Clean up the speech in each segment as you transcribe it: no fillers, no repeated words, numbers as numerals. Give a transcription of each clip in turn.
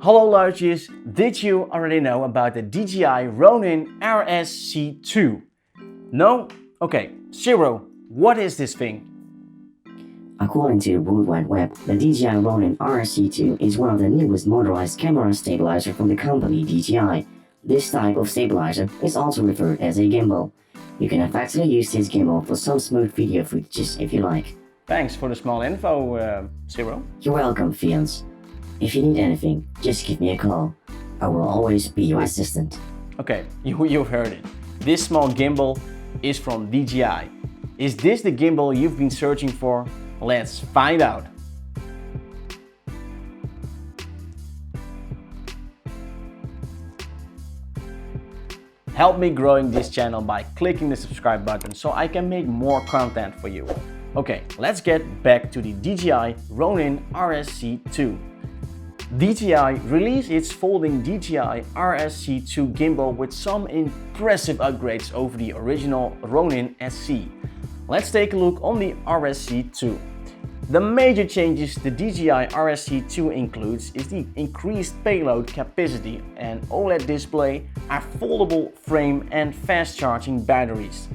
Hello larges, did you already know about the DJI Ronin RSC2? No? Okay, Zero, what is this thing? According to the World Wide Web, the DJI Ronin RSC2 is one of the newest motorized camera stabilizer from the company DJI. This type of stabilizer is also referred as a gimbal. You can effectively use this gimbal for some smooth video footages if you like. Thanks for the small info, Zero. You're welcome, Fiance. If you need anything, just give me a call. I will always be your assistant. Okay, you've heard it. This small gimbal is from DJI. Is this the gimbal you've been searching for? Let's find out. Help me growing this channel by clicking the subscribe button so I can make more content for you. Okay, let's get back to the DJI Ronin RSC2. DJI released its folding DJI RSC2 gimbal with some impressive upgrades over the original Ronin SC. Let's take a look on the RSC2. The major changes the DJI RSC2 includes is the increased payload capacity, an OLED display, a foldable frame and fast charging batteries.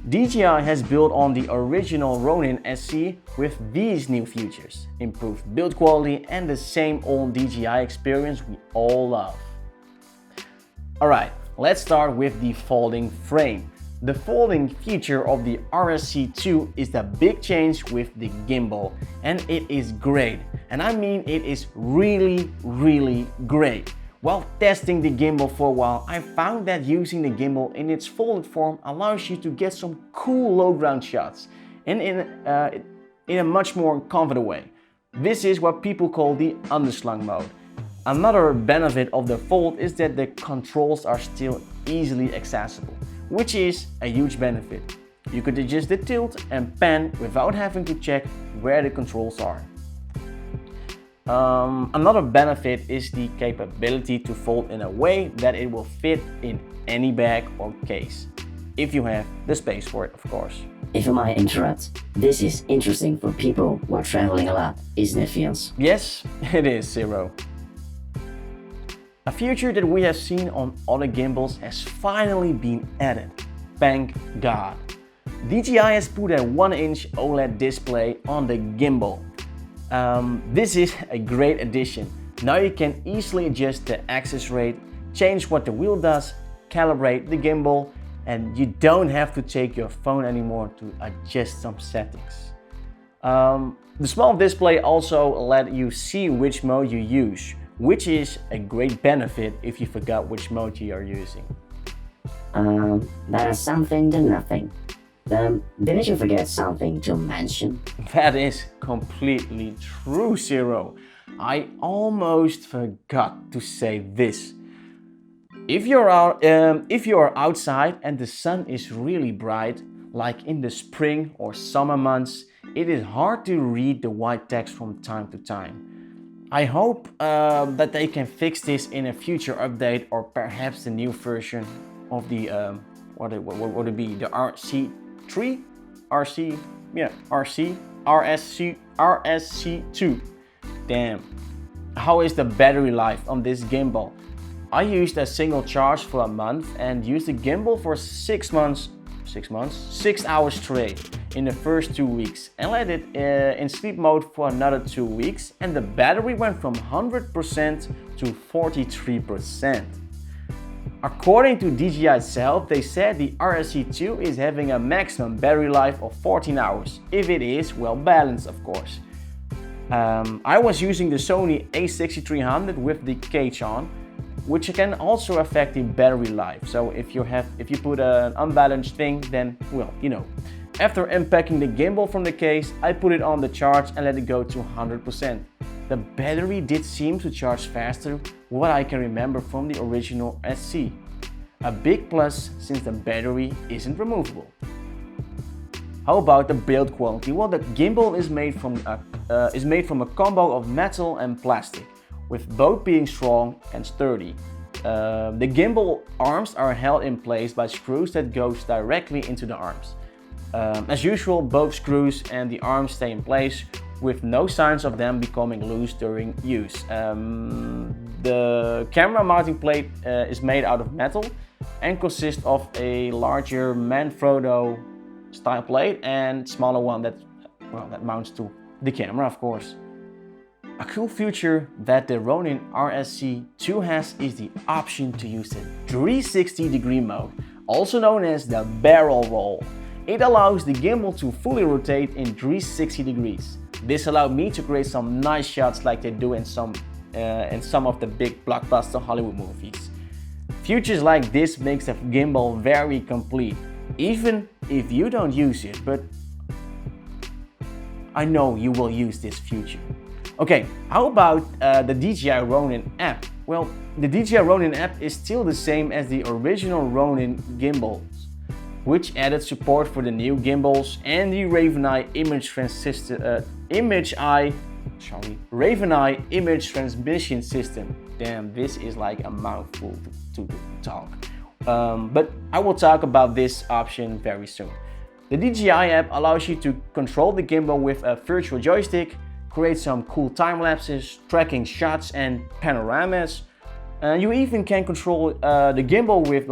DJI has built on the original Ronin SC with these new features, improved build quality and the same old DJI experience we all love. Alright, let's start with the folding frame. The folding feature of the RSC2 is the big change with the gimbal, and it is great. And I mean it is really great. While testing the gimbal for a while, I found that using the gimbal in its folded form allows you to get some cool low ground shots and in a much more confident way. This is what people call the underslung mode. Another benefit of the fold is that the controls are still easily accessible, which is a huge benefit. You could adjust the tilt and pan without having to check where the controls are. Another benefit is the capability to fold in a way that it will fit in any bag or case, if you have the space for it, of course. If I might interrupt, this is interesting for people who are traveling a lot, isn't it, Fiance? Yes, it is, Zero. A feature that we have seen on other gimbals has finally been added. Thank God. DJI has put a 1-inch OLED display on the gimbal. This is a great addition. Now you can easily adjust the axis rate, change what the wheel does, calibrate the gimbal, and you don't have to take your phone anymore to adjust some settings. The small display also let you see which mode you use, which is a great benefit if you forgot which mode you are using. That is something to nothing. Didn't you forget something to mention? That is completely true, Zero. I almost forgot to say this. If you are outside and the sun is really bright, like in the spring or summer months, it is hard to read the white text from time to time. I hope that they can fix this in a future update or perhaps the new version of the what would it be, the RSC2? RSC2. Damn. How is the battery life on this gimbal? I used a single charge for a month and used the gimbal for 6 hours straight in the first 2 weeks and let it in sleep mode for another 2 weeks, and the battery went from 100% to 43%. According to DJI itself, they said the RSC2 is having a maximum battery life of 14 hours, if it is well balanced, of course. I was using the Sony a6300 with the cage on, which can also affect the battery life. So if you put an unbalanced thing, then, well, you know. After unpacking the gimbal from the case, I put it on the charge and let it go to 100%. The battery did seem to charge faster, what I can remember from the original SC. A big plus since the battery isn't removable. How about the build quality? Well, the gimbal is made from a combo of metal and plastic, with both being strong and sturdy. The gimbal arms are held in place by screws that goes directly into the arms. As usual, both screws and the arms stay in place with no signs of them becoming loose during use. The camera mounting plate is made out of metal and consists of a larger Manfrotto style plate and smaller one that mounts to the camera, of course. A cool feature that the Ronin RSC2 has is the option to use the 360-degree mode, also known as the barrel roll. It allows the gimbal to fully rotate in 360 degrees. This allowed me to create some nice shots like they do in some of the big blockbuster Hollywood movies. Features like this makes a gimbal very complete, even if you don't use it, but I know you will use this feature. Okay, how about the DJI Ronin app? Well, the DJI Ronin app is still the same as the original Ronin gimbals, which added support for the new gimbals and the Raveneye Raveneye image transmission system. Damn, this is like a mouthful to talk. But I will talk about this option very soon. The DJI app allows you to control the gimbal with a virtual joystick, create some cool time lapses, tracking shots and panoramas. You even can control the gimbal with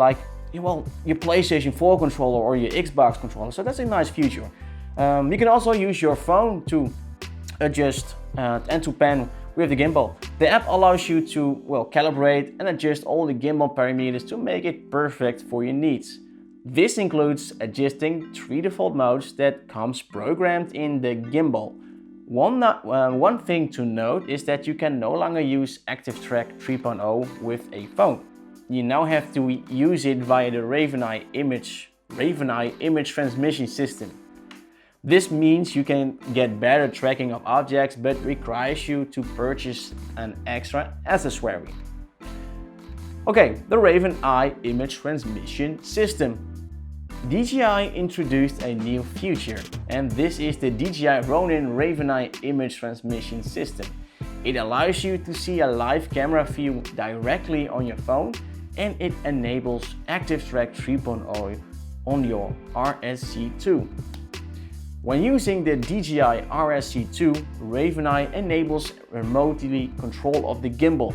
your PlayStation 4 controller or your Xbox controller, so that's a nice feature. You can also use your phone to adjust and to pan with the gimbal. The app allows you to calibrate and adjust all the gimbal parameters to make it perfect for your needs. This includes adjusting 3 default modes that comes programmed in the gimbal. One thing to note is that you can no longer use ActiveTrack 3.0 with a phone. You now have to use it via the Raveneye image transmission system. This means you can get better tracking of objects, but requires you to purchase an extra accessory. Okay, the Raveneye image transmission system. DJI introduced a new feature, and this is the DJI Ronin Raveneye image transmission system. It allows you to see a live camera view directly on your phone, and it enables ActiveTrack 3.0 on your RSC2. When using the DJI RSC2, Raveneye enables remotely control of the gimbal.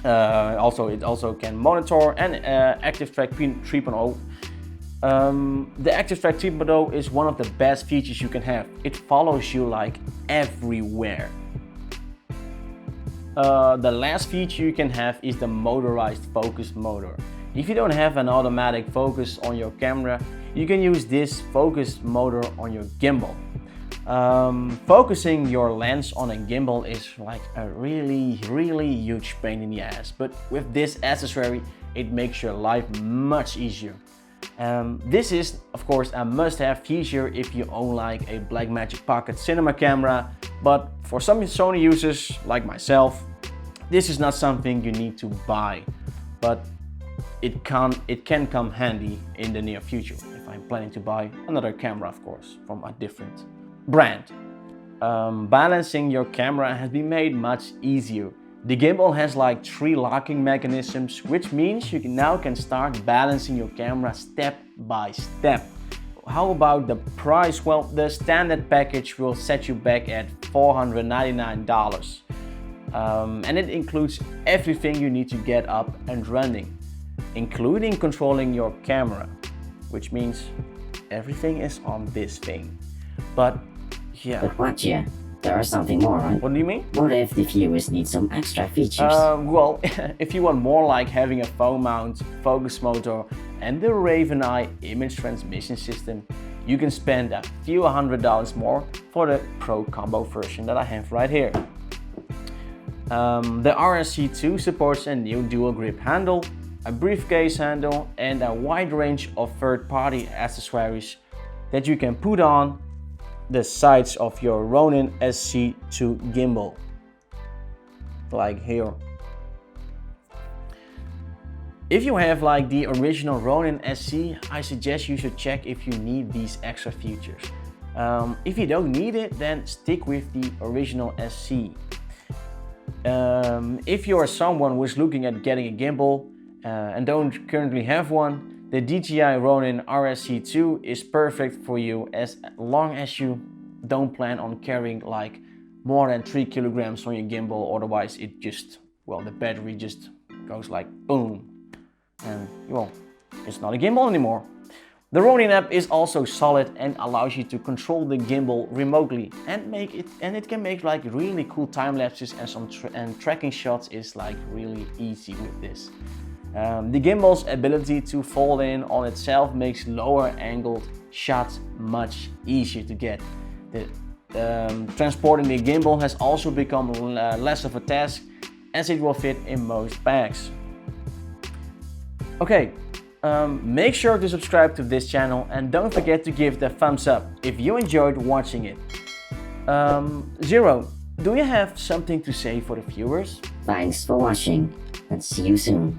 It also can monitor and ActiveTrack 3.0. The ActiveTrack 3.0 is one of the best features you can have. It follows you like everywhere. The last feature you can have is the motorized focus motor. If you don't have an automatic focus on your camera, you can use this focus motor on your gimbal. Focusing your lens on a gimbal is like a really huge pain in the ass, but with this accessory it makes your life much easier. This is of course a must-have feature if you own like a Blackmagic Pocket cinema camera, but for some Sony users like myself, this is not something you need to buy, but it can come handy in the near future if I'm planning to buy another camera, of course, from a different brand. Balancing your camera has been made much easier. The gimbal has like 3 locking mechanisms, which means you now can start balancing your camera step by step. How about the price? Well, the standard package will set you back at $499. And it includes everything you need to get up and running, including controlling your camera, which means everything is on this thing. But yeah. But what, yeah? There's something more, right? What do you mean? What if the viewers need some extra features? Well, if you want more, like having a phone mount, focus motor and the Raveneye image transmission system, you can spend a few $100 more for the Pro Combo version that I have right here. The RSC2 supports a new dual grip handle, a briefcase handle and a wide range of third-party accessories that you can put on the sides of your Ronin SC2 gimbal, like here. If you have like the original Ronin SC, I suggest you should check if you need these extra features. If you don't need it, then stick with the original SC. If you are someone who is looking at getting a gimbal and don't currently have one, the DJI Ronin RSC2 is perfect for you as long as you don't plan on carrying like more than 3 kilograms on your gimbal, otherwise it just well, the battery just goes like boom, and well, it's not a gimbal anymore. The Ronin app is also solid and allows you to control the gimbal remotely and it can make like really cool time lapses and tracking shots is like really easy with this. The gimbal's ability to fold in on itself makes lower angled shots much easier to get. Transporting the gimbal has also become less of a task as it will fit in most bags. Okay. Make sure to subscribe to this channel and don't forget to give the thumbs up if you enjoyed watching it. Zero, do you have something to say for the viewers? Thanks for watching and see you soon.